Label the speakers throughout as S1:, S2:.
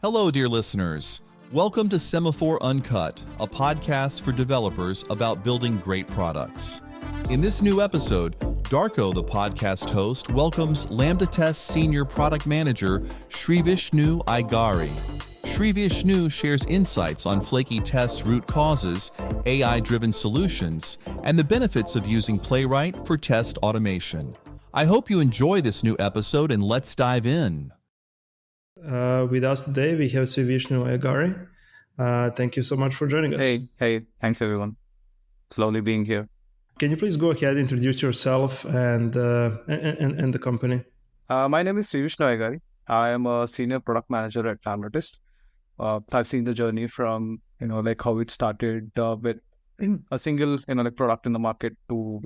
S1: Hello, dear listeners. Welcome to Semaphore Uncut, a podcast for developers about building great products. In this new episode, Darko, the podcast host, welcomes LambdaTest Senior Product Manager Srivishnu Ayyagari. Srivishnu shares insights on Flaky Test's root causes, AI-driven solutions, and the benefits of using Playwright for test automation. I hope you enjoy this new episode, and let's dive in.
S2: With us today, we have Srivishnu Ayyagari. Thank you so much for joining us.
S3: Hey, thanks everyone. It's lovely being here.
S2: Can you please go ahead, introduce yourself and the company?
S3: My name is Srivishnu Ayyagari. I am a senior product manager at LambdaTest. I've seen the journey from, how it started with a single, product in the market to,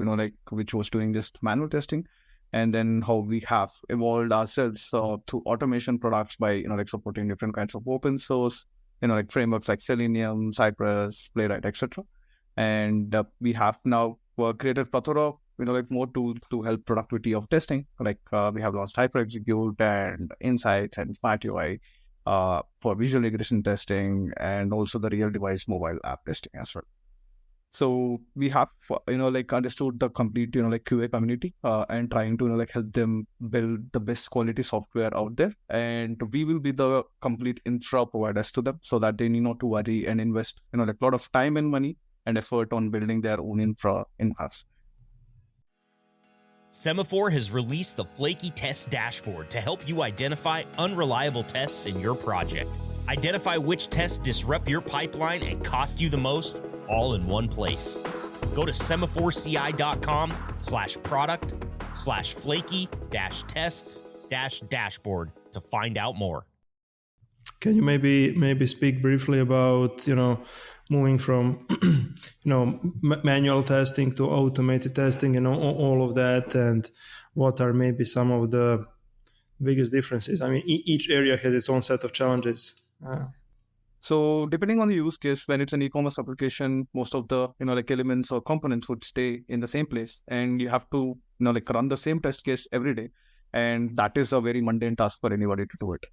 S3: which was doing just manual testing. And then how we have evolved ourselves to automation products by, supporting different kinds of open source, frameworks like Selenium, Cypress, Playwright, etc. And we have now created plethora of, more tools to help productivity of testing. We have launched HyperExecute and Insights and Smart UI for visual regression testing, and also the real device mobile app testing as well. So we have, understood the complete, QA community and trying to, help them build the best quality software out there. And we will be the complete infra providers to them so that they need not to worry and invest, a lot of time and money and effort on building their own infra in-house.
S4: Semaphore has released the Flaky Test Dashboard to help you identify unreliable tests in your project. Identify which tests disrupt your pipeline and cost you the most, all in one place. Go to semaphoreci.com/product/flaky-tests-dashboard to find out more.
S2: Can you maybe speak briefly about, moving from, manual testing to automated testing and all of that, and what are maybe some of the biggest differences? I mean, each area has its own set of challenges.
S3: So depending on the use case, when it's an e-commerce application, most of the, elements or components would stay in the same place, and you have to, run the same test case every day. And that is a very mundane task for anybody to do it.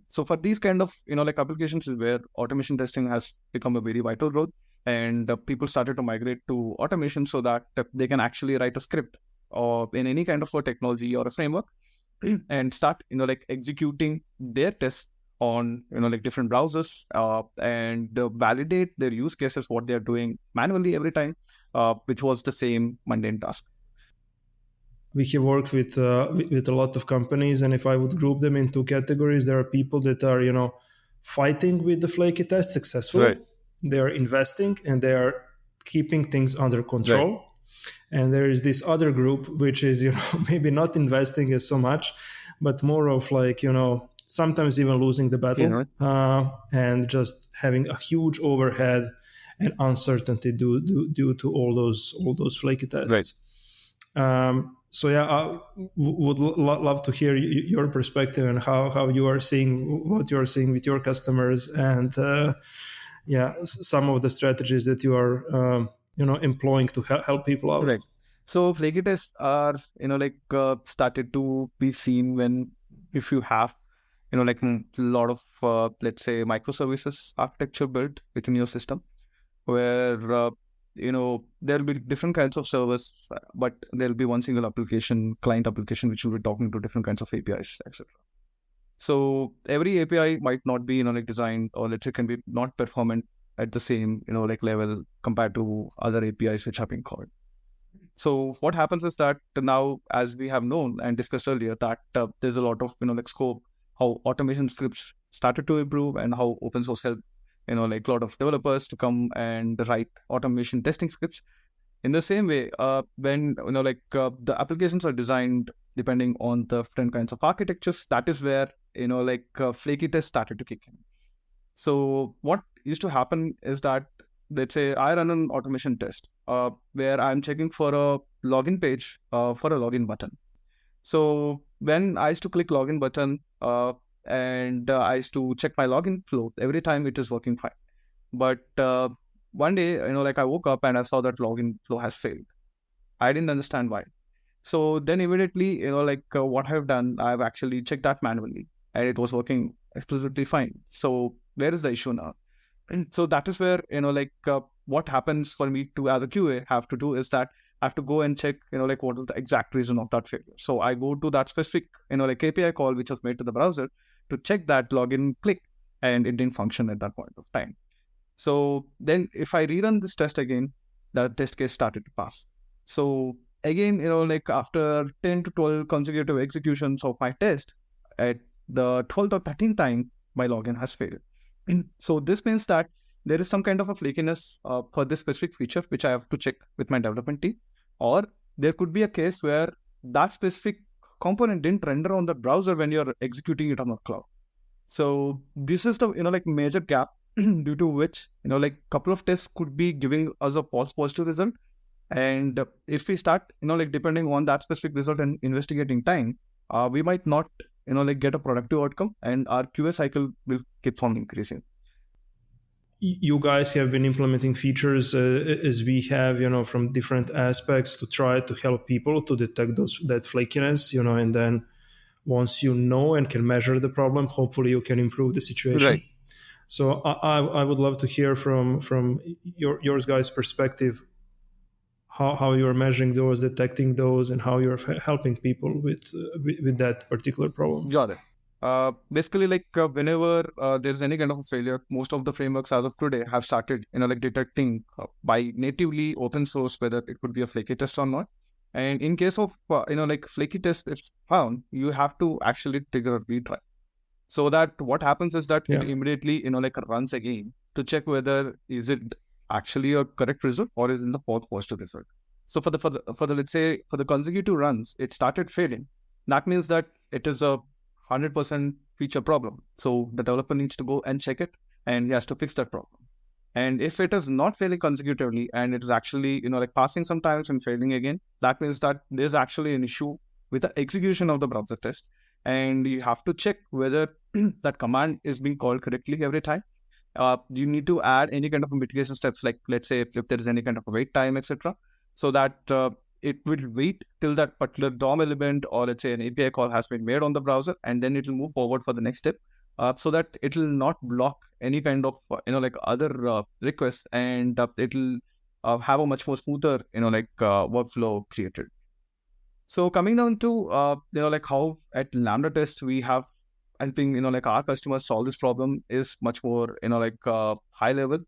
S3: So for these kind of, applications is where automation testing has become a very vital role. And people started to migrate to automation so that they can actually write a script or in any kind of a technology or a framework and start, executing their tests on, different browsers and validate their use cases, what they're doing manually every time, which was the same mundane task.
S2: We have worked with a lot of companies, and if I would group them into categories, there are people that are, fighting with the flaky test successfully.
S3: Right.
S2: They are investing and they are keeping things under control. Right. And there is this other group, which is, maybe not investing as so much, but more of sometimes even losing the battle, and just having a huge overhead and uncertainty due to all those flaky tests. Right. So I would love to hear your perspective and how you are seeing what you are seeing with your customers, and some of the strategies that you are employing to help people out.
S3: Right. So flaky tests are started to be seen when if you have a lot of let's say microservices architecture built within your system, where there'll be different kinds of servers, but there'll be one single client application, which will be talking to different kinds of APIs, etc. So every API might not be, designed, or let's say can be not performant at the same, level compared to other APIs which have been called. So what happens is that now, as we have known and discussed earlier, that there's a lot of, scope, how automation scripts started to improve and how open source helped, a lot of developers to come and write automation testing scripts. In the same way, when, the applications are designed depending on the different kinds of architectures, that is where, flaky tests started to kick in. So what used to happen is that, let's say I run an automation test where I'm checking for a login page for a login button. So when I used to click login button and I used to check my login flow, every time it is working fine. But one day, I woke up and I saw that login flow has failed. I didn't understand why. So then immediately, what I've done, I've actually checked that manually. and it was working explicitly fine. So where is the issue now? And so that is where, what happens for me to, as a QA, have to do is that I have to go and check, what is the exact reason of that failure. So I go to that specific, API call which was made to the browser to check that login click, and it didn't function at that point of time. So then if I rerun this test again, the test case started to pass. So again, after 10 to 12 consecutive executions of my test, at the 12th or 13th time, my login has failed. And so this means that there is some kind of a flakiness for this specific feature, which I have to check with my development team. Or there could be a case where that specific component didn't render on the browser when you're executing it on the cloud. So this is the, major gap due to which, couple of tests could be giving us a false positive result. And if we start, depending on that specific result and investigating time, we might not, get a productive outcome, and our QA cycle will keep on increasing.
S2: You guys have been implementing features as we have, from different aspects to try to help people to detect that flakiness, and then once you know and can measure the problem, hopefully you can improve the situation.
S3: Right.
S2: So I would love to hear from your guys' perspective how you're measuring those, detecting those, and how you're helping people with that particular problem.
S3: Got it. Basically, whenever there's any kind of a failure, most of the frameworks as of today have started, detecting by natively open source whether it could be a flaky test or not. And in case of, flaky test, if found, you have to actually trigger a retry. So that what happens is that it immediately, runs again to check whether is it actually a correct result or is in the false positive result. So for the let's say for the consecutive runs, it started failing. That means that it is a 100% feature problem. So the developer needs to go and check it, and he has to fix that problem. And if it is not failing consecutively and it is actually, passing sometimes and failing again, that means that there's actually an issue with the execution of the browser test. And you have to check whether that command is being called correctly every time. You need to add any kind of mitigation steps, like let's say if there is any kind of a wait time, etc., so that it will wait till that particular DOM element or let's say an API call has been made on the browser, and then it will move forward for the next step, so that it will not block any kind of other requests, and it will have a much more smoother workflow created. So coming down to how at LambdaTest we have helping our customers solve this problem is much more high level.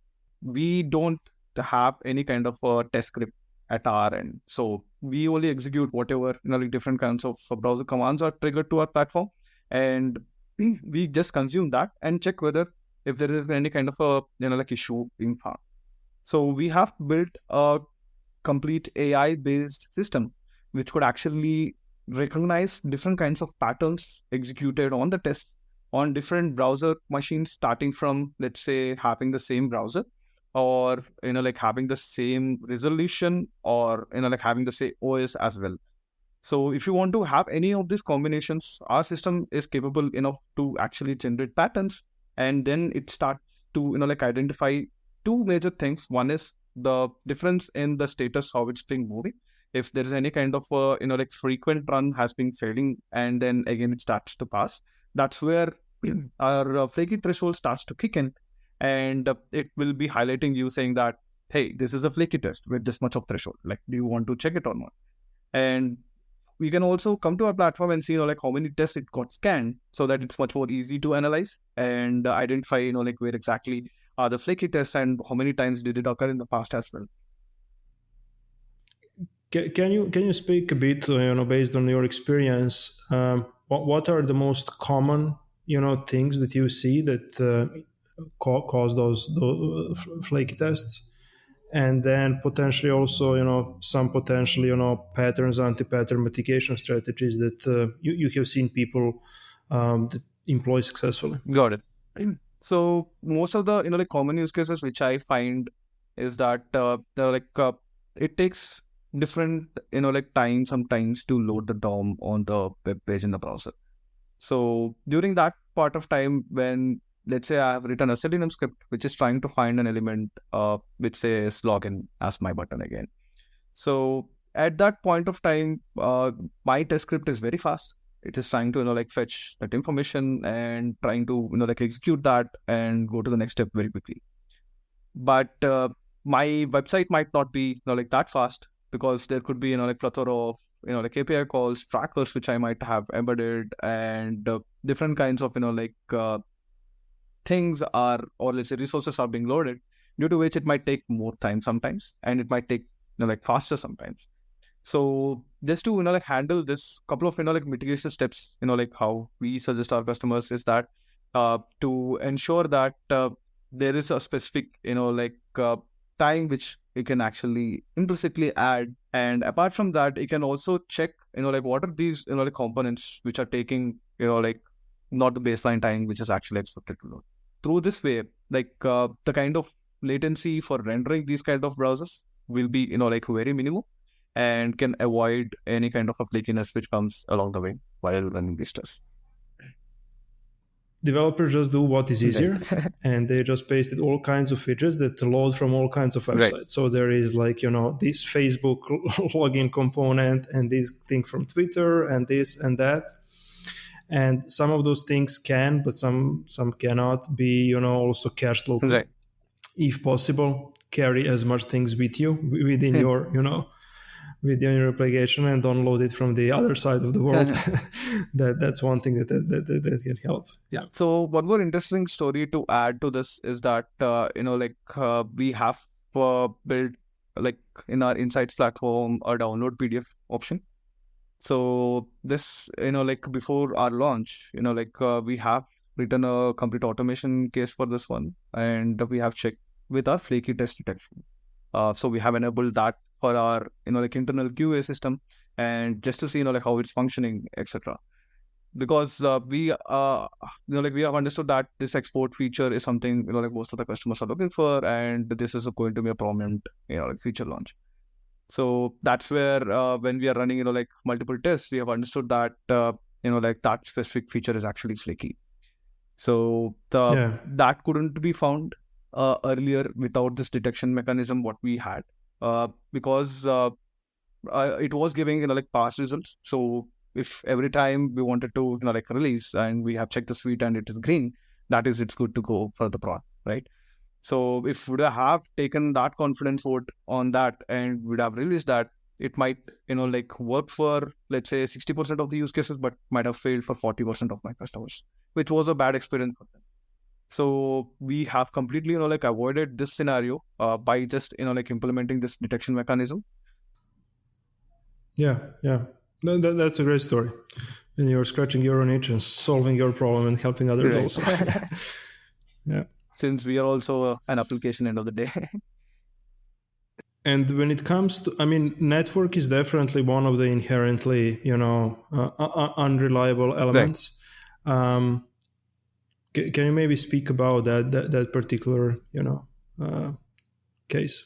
S3: We don't have any kind of test script at our end, so we only execute whatever different kinds of browser commands are triggered to our platform, and we just consume that and check whether if there is any kind of a issue being found. So we have built a complete AI based system which could actually recognize different kinds of patterns executed on the test on different browser machines, starting from, let's say, having the same browser, or having the same resolution, or having the same OS as well. So if you want to have any of these combinations, our system is capable enough to actually generate patterns, and then it starts to identify two major things. One is the difference in the status, how it's been moving. If there is any kind of frequent run has been failing, and then again it starts to pass, that's where our flaky threshold starts to kick in, and it will be highlighting you saying that, hey, this is a flaky test with this much of threshold. Do you want to check it or not? And we can also come to our platform and see how many tests it got scanned, so that it's much more easy to analyze and identify where exactly are the flaky tests and how many times did it occur in the past as well.
S2: Can you speak a bit, based on your experience, what are the most common, things that you see that cause those flaky tests, and then potentially also, some potential, patterns, anti-pattern mitigation strategies that you have seen people that employ successfully.
S3: Got it. So most of the common use cases which I find is that it takes different time sometimes to load the DOM on the web page in the browser. So during that part of time, when let's say I have written a Selenium script which is trying to find an element which says login as my button again. So at that point of time, my test script is very fast, It is trying to, like fetch that information and trying to, like execute that and go to the next step very quickly. But my website might not be, like that fast, because there could be, like plethora of, like API calls, trackers, which I might have embedded, and different kinds of, things are, or let's say resources are being loaded, due to which it might take more time sometimes, and it might take, like faster sometimes. So just to, like handle this, couple of, like mitigation steps, like how we suggest our customers is that to ensure that there is a specific, time which you can actually implicitly add. And apart from that, you can also check, like what are these, like components which are taking, like not the baseline time which is actually expected to load. Through this way, like the kind of latency for rendering these kind of browsers will be, like very minimal, and can avoid any kind of a flakiness which comes along the way while running these tests.
S2: Developers just do what is easier, and they just pasted all kinds of features that load from all kinds of websites. Right. So there is like, this Facebook login component, and this thing from Twitter, and this and that. And some of those things can, but some cannot be, also cached locally. Right. If possible, carry as much things with you within your, within your application, and don't load it from the other side of the world. That's one thing that can help.
S3: Yeah. So one more interesting story to add to this is that, we have built, like in our Insights platform, a download PDF option. So this, like before our launch, we have written a complete automation case for this one, and we have checked with our Flaky test detection. So we have enabled that for our, like internal QA system, and just to see, like how it's functioning, etc. Because we have understood that this export feature is something, like most of the customers are looking for, and this is going to be a prominent, like feature launch. So that's where when we are running, like multiple tests, we have understood that, like that specific feature is actually Flaky. So that couldn't be found earlier without this detection mechanism what we had, because it was giving, like past results. So if every time we wanted to, like release, and we have checked the suite and it is green, that is, it's good to go for the prod, right? So if we would have taken that confidence vote on that and would have released that, it might, like work for, let's say 60% of the use cases, but might have failed for 40% of my customers, which was a bad experience for them. So we have completely, like avoided this scenario by just, like implementing this detection mechanism.
S2: Yeah. That's a great story. And you're scratching your own itch and solving your problem and helping others also. Yeah.
S3: Since we are also an application end of the day.
S2: And when it comes to, network is definitely one of the inherently, unreliable elements. Right. Can you maybe speak about that particular, case?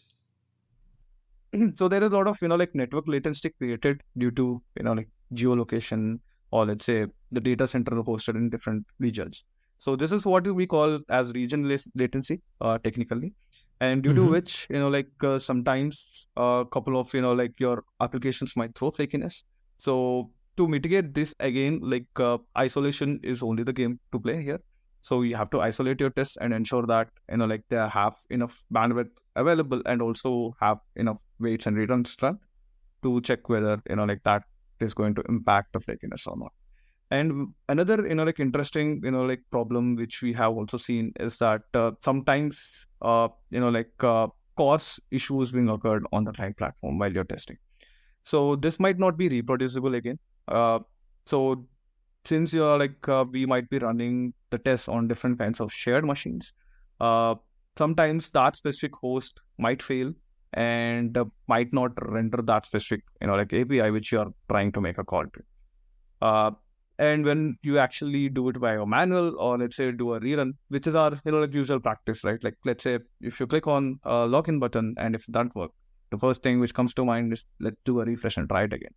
S3: So there is a lot of, like network latency created due to, like geolocation, or let's say the data center hosted in different regions. So this is what we call as region latency, technically, and due to which, sometimes a couple of, like your applications might throw flakiness. So to mitigate this, again, like isolation is only the game to play here. So you have to isolate your tests and ensure that, like they have enough bandwidth available, and also have enough waits and returns run to check whether, like that is going to impact the flakiness or not. And another, like interesting, like problem which we have also seen is that sometimes, cost issues being occurred on the client platform while you're testing. So this might not be reproducible again. So since you're like, we might be running the tests on different kinds of shared machines, sometimes that specific host might fail and might not render that specific, like API which you're trying to make a call to. And when you actually do it by a manual, or let's say do a rerun, which is our, like usual practice, right? Like, let's say if you click on a login button, and if that works, the first thing which comes to mind is let's do a refresh and try it again.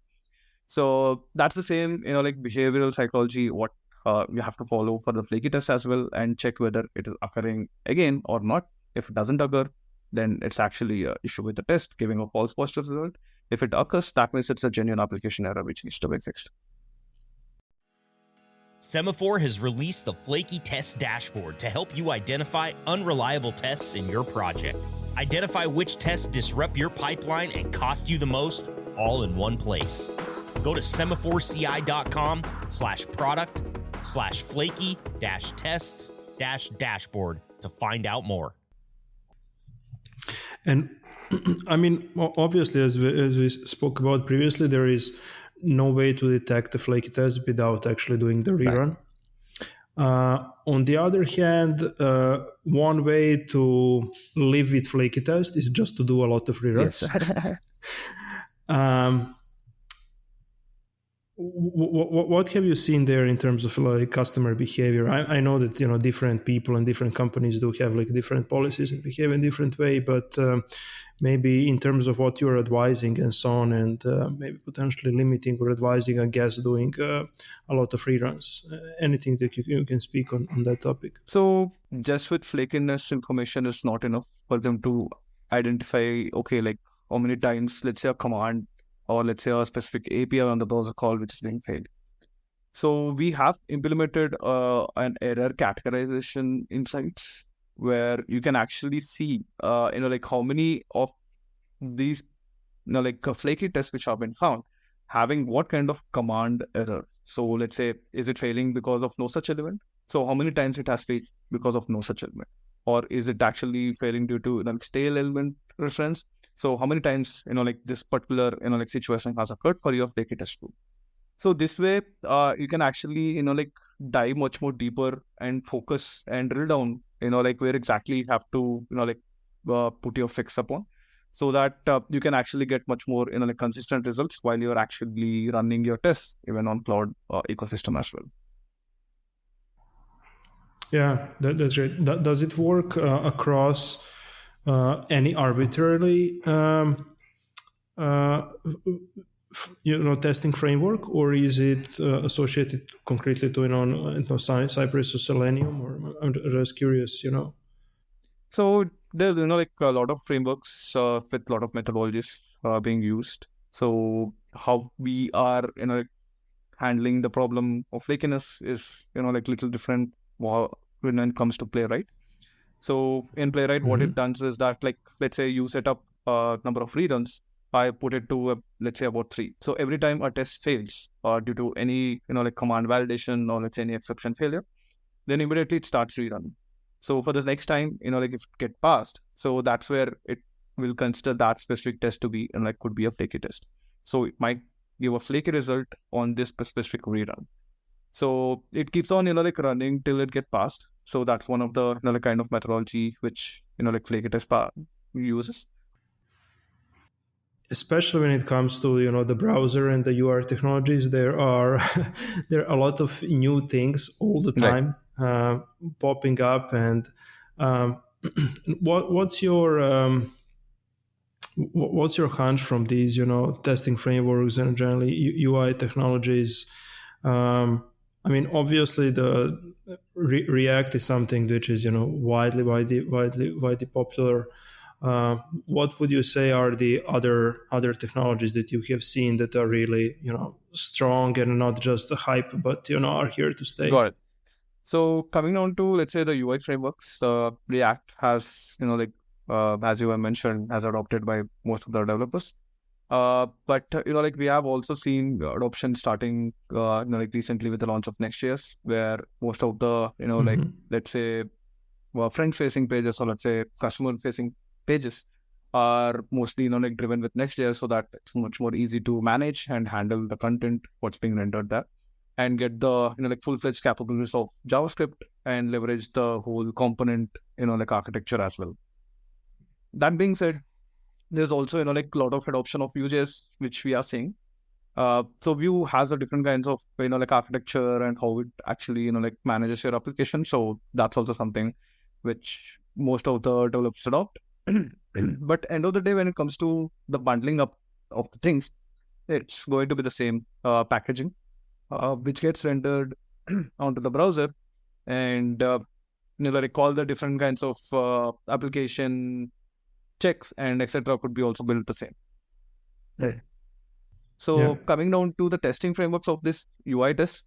S3: So that's the same, like behavioral psychology, what you have to follow for the Flaky test as well, and check whether it is occurring again or not. If it doesn't occur, then it's actually an issue with the test giving a false positive result. If it occurs, that means it's a genuine application error which needs to be fixed.
S4: Semaphore has released the Flaky Test Dashboard to help you identify unreliable tests in your project. Identify which tests disrupt your pipeline and cost you the most, all in one place. Go to semaphoreCI.com/product/flaky-tests-dashboard to find out more.
S2: And I mean, obviously, as we spoke about previously, there is no way to detect the flaky test without actually doing the rerun. On the other hand, one way to live with flaky test is just to do a lot of reruns.
S3: Yes.
S2: What have you seen there in terms of like customer behavior? I know that different people and different companies do have like different policies and behave in different way, but maybe in terms of what you're advising and so on, and maybe potentially limiting or advising a guest doing a lot of reruns. Anything that you can speak on that topic?
S3: So just with flakiness information is not enough for them to identify, okay, like how many times, let's say a command or let's say a specific API on the browser call which is being failed. So we have implemented an error categorization insights where you can actually see, like how many of these, like flaky tests which have been found having what kind of command error. So let's say, is it failing because of no such element? So how many times it has failed because of no such element? Or is it actually failing due to stale element reference? So how many times, like this particular, like situation has occurred for your flaky test group? So this way, you can actually, like dive much more deeper and focus and drill down, like where exactly you have to, put your fix upon, so that you can actually get much more, like consistent results while you're actually running your tests, even on cloud ecosystem as well.
S2: Yeah, that's right. Does it work across any arbitrarily testing framework, or is it associated concretely to Cypress or Selenium? Or I'm just curious,
S3: So there's like a lot of frameworks with a lot of methodologies being used. So how we are handling the problem of flakiness is like little different when it comes to Playwright. So in Playwright, what it does is that, like, let's say you set up a number of reruns. I put it to let's say about 3. So every time a test fails due to any like command validation or let's say any exception failure, then immediately it starts rerunning. So for the next time, like if it get passed, so that's where it will consider that specific test to be like could be a flaky test. So it might give a flaky result on this specific rerun. So it keeps on like running till it get passed. So that's one of the kind of methodology which like flaky test uses.
S2: Especially when it comes to the browser and the UR technologies, there are a lot of new things all the time popping up. And what's your hunch from these testing frameworks and generally UI technologies? I mean, obviously the React is something which is widely popular. What would you say are the other technologies that you have seen that are really strong and not just a hype, but are here to stay?
S3: Got it. So coming down to let's say the UI frameworks, React has as you have mentioned, has adopted by most of the developers. But like we have also seen adoption starting like recently with the launch of Next.js, where most of the like let's say front-facing pages or let's say customer-facing pages are mostly like driven with Next.js, so that it's much more easy to manage and handle the content what's being rendered there, and get the like full-fledged capabilities of JavaScript and leverage the whole component like architecture as well. That being said, there's also like a lot of adoption of Vue.js which we are seeing. So Vue has a different kinds of like architecture and how it actually like manages your application. So that's also something which most of the developers adopt. But end of the day, when it comes to the bundling up of the things, it's going to be the same packaging, which gets rendered onto the browser, and like all the different kinds of application checks and etc. could be also built the same. So coming down to the testing frameworks of this UI test,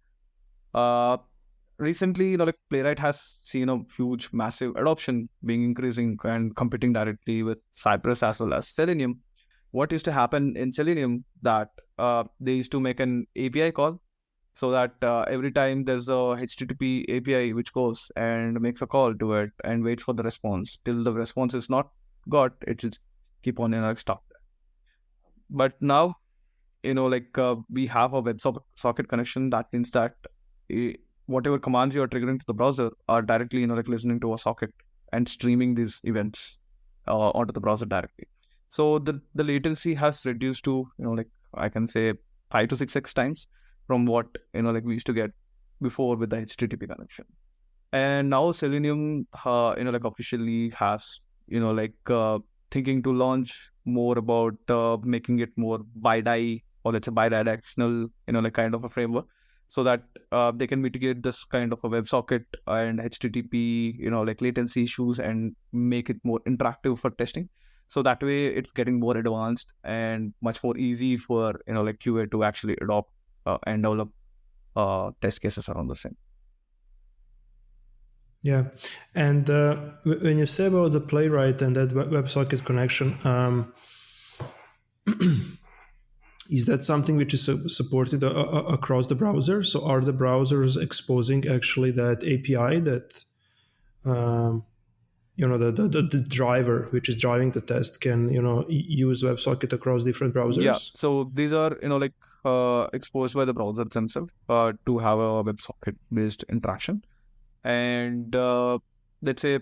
S3: Recently, like Playwright has seen a huge, massive adoption being increasing and competing directly with Cypress as well as Selenium. What used to happen in Selenium that they used to make an API call so that every time there's a HTTP API which goes and makes a call to it and waits for the response till the response is not got, it will keep on stuck. But now, we have a socket connection. That means that uh, whatever commands you are triggering to the browser are directly, listening to a socket and streaming these events onto the browser directly. So the latency has reduced to, I can say 5 to 6x times from what, we used to get before with the HTTP connection. And now Selenium, officially has, thinking to launch more about making it more bi-die or let's say bidirectional, kind of a framework so that they can mitigate this kind of a WebSocket and HTTP, latency issues and make it more interactive for testing. So that way it's getting more advanced and much more easy for, QA to actually adopt and develop test cases around the same.
S2: Yeah, and when you say about the Playwright and that WebSocket connection, is that something which is supported across the browser? So are the browsers exposing actually that API that, the driver which is driving the test can, use WebSocket across different browsers?
S3: Yeah, so these are, exposed by the browser themselves to have a WebSocket based interaction. And let's say,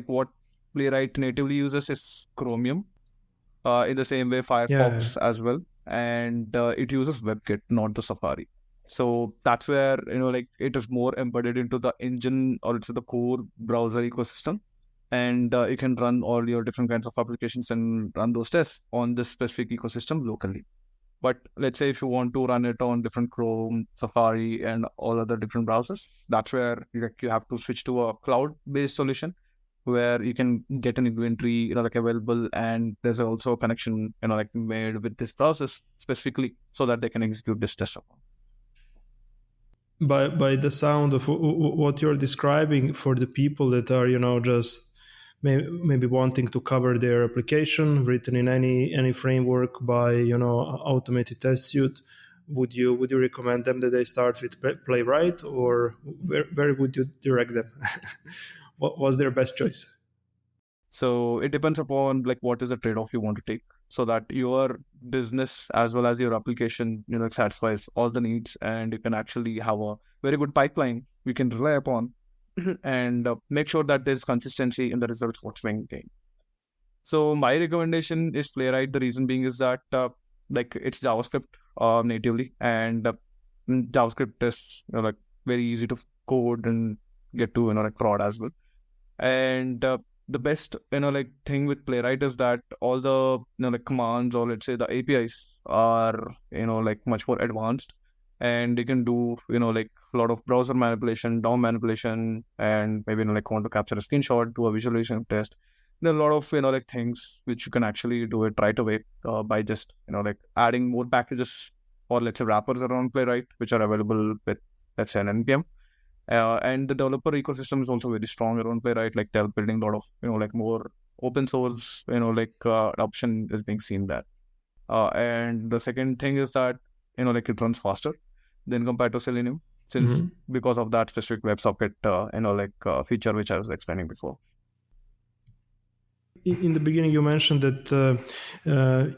S3: what Playwright natively uses is Chromium in the same way Firefox as well. And it uses WebKit, not the Safari. So that's where, it is more embedded into the engine or it's the core browser ecosystem. And you can run all your different kinds of applications and run those tests on this specific ecosystem locally. But let's say if you want to run it on different Chrome, Safari, and all other different browsers, that's where you have to switch to a cloud-based solution where you can get an inventory, available, and there's also a connection, made with this process specifically so that they can execute this test upon.
S2: By the sound of what you're describing, for the people that are, just maybe wanting to cover their application written in any framework by automated test suite, would you recommend them that they start with Playwright, or where would you direct them? What was their best choice?
S3: So it depends upon what is the trade-off you want to take so that your business as well as your application satisfies all the needs and you can actually have a very good pipeline we can rely upon and make sure that there's consistency in the results what's being gained. So my recommendation is Playwright. The reason being is that it's JavaScript natively, and JavaScript is very easy to code and get to prod as well. And the best thing with Playwright is that all the commands or let's say the APIs are much more advanced. And you can do, a lot of browser manipulation, DOM manipulation, and maybe, want to capture a screenshot, do a visualization test. There are a lot of, things which you can actually do it right away by just, adding more packages or let's say wrappers around Playwright, which are available with, let's say, an NPM. And the developer ecosystem is also very strong around Playwright, they're building a lot of, more open source, adoption is being seen there. And the second thing is that, it runs faster than compared to Selenium, since because of that specific WebSocket, feature which I was explaining before.
S2: In the beginning, you mentioned that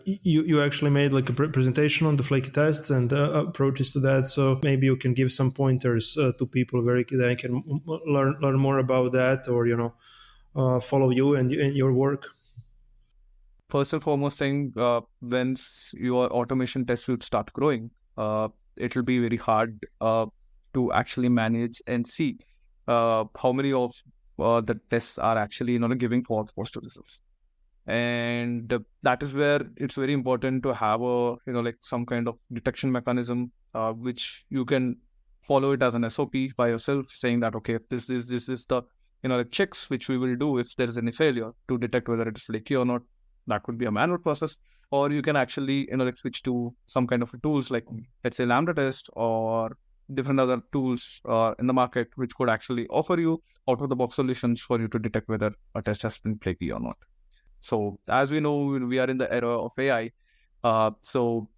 S2: you actually made a presentation on the Flaky tests and approaches to that. So maybe you can give some pointers to people where they can learn more about that, or follow you and your work.
S3: First and foremost thing, once your automation tests will start growing, it will be very hard to actually manage and see how many of the tests are actually giving false positive results. And that is where it's very important to have a some kind of detection mechanism which you can follow it as an SOP by yourself, saying that okay, this is the checks which we will do if there is any failure to detect whether it is flaky or not. That could be a manual process, or you can actually switch to some kind of tools like let's say LambdaTest or different other tools in the market which could actually offer you out-of-the-box solutions for you to detect whether a test has been flaky or not. So as we know, we are in the era of AI. So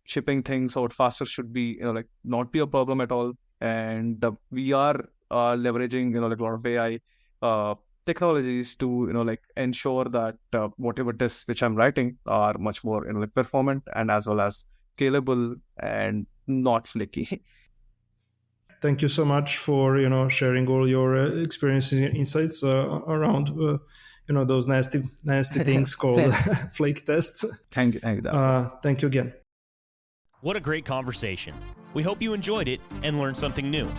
S3: shipping things out faster should be not be a problem at all. And we are leveraging a lot of AI technologies to ensure that whatever tests which I'm writing are much more performant and as well as scalable and not flaky.
S2: Thank you so much for sharing all your experiences and insights around those nasty things called flake tests.
S3: Thank you.
S2: Thank you again.
S4: What a great conversation. We hope you enjoyed it and learned something new.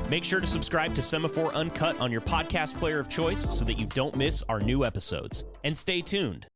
S4: Make sure to subscribe to Semaphore Uncut on your podcast player of choice so that you don't miss our new episodes. And stay tuned.